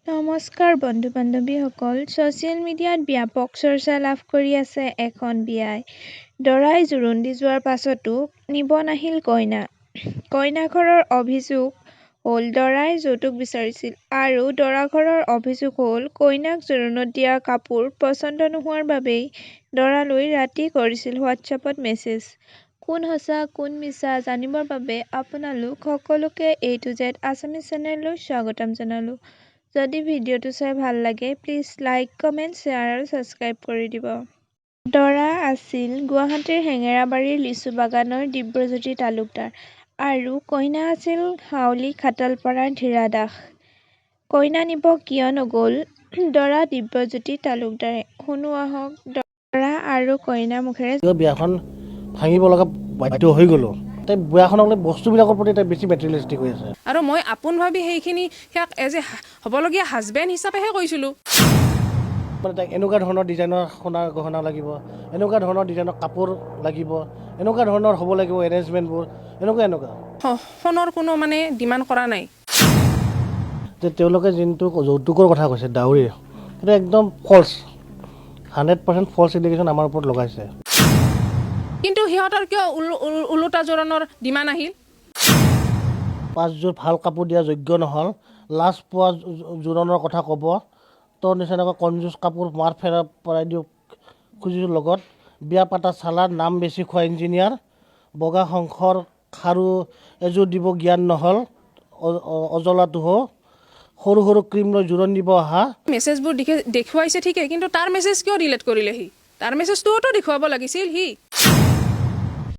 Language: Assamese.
নমস্কাৰ বন্ধু বান্ধৱীসকল। ছ'চিয়েল মিডিয়াত ব্যাপক চৰ্চা লাভ কৰি আছে এখন বিয়াই। দৰাই জোৰোণ দি যোৱাৰ পাছতো নিব নাহিল কইনা। কইনাঘৰৰ অভিযোগ হ'ল দৰাই যৌতুক বিচাৰিছিল আৰু দৰাঘৰৰ অভিযোগ হ'ল কইনাক জোৰোণত দিয়া কাপোৰ পচন্দ নোহোৱাৰ বাবেই দৰালৈ ৰাতি কৰিছিল হোৱাটছএপত মেছেজ। কোন সঁচা কোন মিছা জানিবৰ বাবে আপোনালোক সকলোকে A to Z আছামিজ চেনেললৈ স্বাগতম জনালোঁ। যদি ভিডিঅ'টো চাই ভাল লাগে প্লিজ লাইক কমেণ্ট শ্বেয়াৰ আৰু ছাবস্ক্ৰাইব কৰি দিব। দৰা আছিল গুৱাহাটীৰ হেঙেৰাবাৰীৰ লিচু বাগানৰ দিব্যজ্যোতি তালুকদাৰ আৰু কইনা আছিল হাউলী খাটালপাৰাৰ ধীৰা দাস। কইনা নিব কিয় নগ'ল দৰা দিব্যজ্যোতি তালুকদাৰে? শুনো আহক দৰা আৰু কইনাৰ মুখেৰে। বিয়াখন ভাঙিব লগা বাধ্য হৈ গ'লো। তাই বিয়াখনক বস্তুবিলাকৰ প্ৰতি তাই বেছি মেটেৰিয়েলিষ্টিক হৈ আছে। আৰু মই আপোন ভাবি সেইখিনি সেয়াক এজ এ হ'বলগীয়া হাজবেণ্ড হিচাপেহে কৈছিলোঁ। মানে তাইক এনেকুৱা ধৰণৰ ডিজাইনৰ সোণাৰ গহনা লাগিব, এনেকুৱা ধৰণৰ ডিজাইনৰ কাপোৰ লাগিব, এনেকুৱা ধৰণৰ হ'ব লাগিব এৰেঞ্জমেণ্টবোৰ, এনেকুৱা সোণৰ কোনো মানে ডিমাণ্ড কৰা নাই। যে তেওঁলোকে যোনটো যৌতুকৰ কথা কৈছে ডাউৰি, সেইটো একদম ফল্ছ, 100% ফল্ছ ইণ্ডিকেশ্যন আমাৰ ওপৰত লগাইছে। কিন্তু সিহঁতৰ কিয় ওলোটা জোৰোণৰ ডিমাণ্ড আহিল? 5 যোৰ ভাল কাপোৰ দিয়া যোগ্য নহ'ল, লাষ্ট পোৱা জোৰোণৰ কথা ক'ব, তোৰ নিচিনাকৈ কনজুচ কাপোৰ মাৰ ফেৰা পৰাই দিওঁ খুজিছোঁ। লগত বিয়া পাতা চালাৰ নাম বেছি খোৱা ইঞ্জিনিয়াৰ, বগা শংখৰ খাৰু এযোৰ দিব জ্ঞান নহ'ল, অজলাটো সৰু সৰু ক্ৰীম লৈ জোৰোণ দিব অহা। মেছেজবোৰ দেখুৱাইছে ঠিকেই, কিন্তু তাৰ মেছেজ কিয় ডিলিট কৰিলে সি? তাৰ মেছেজটোওতো দেখুৱাব লাগিছিল সি।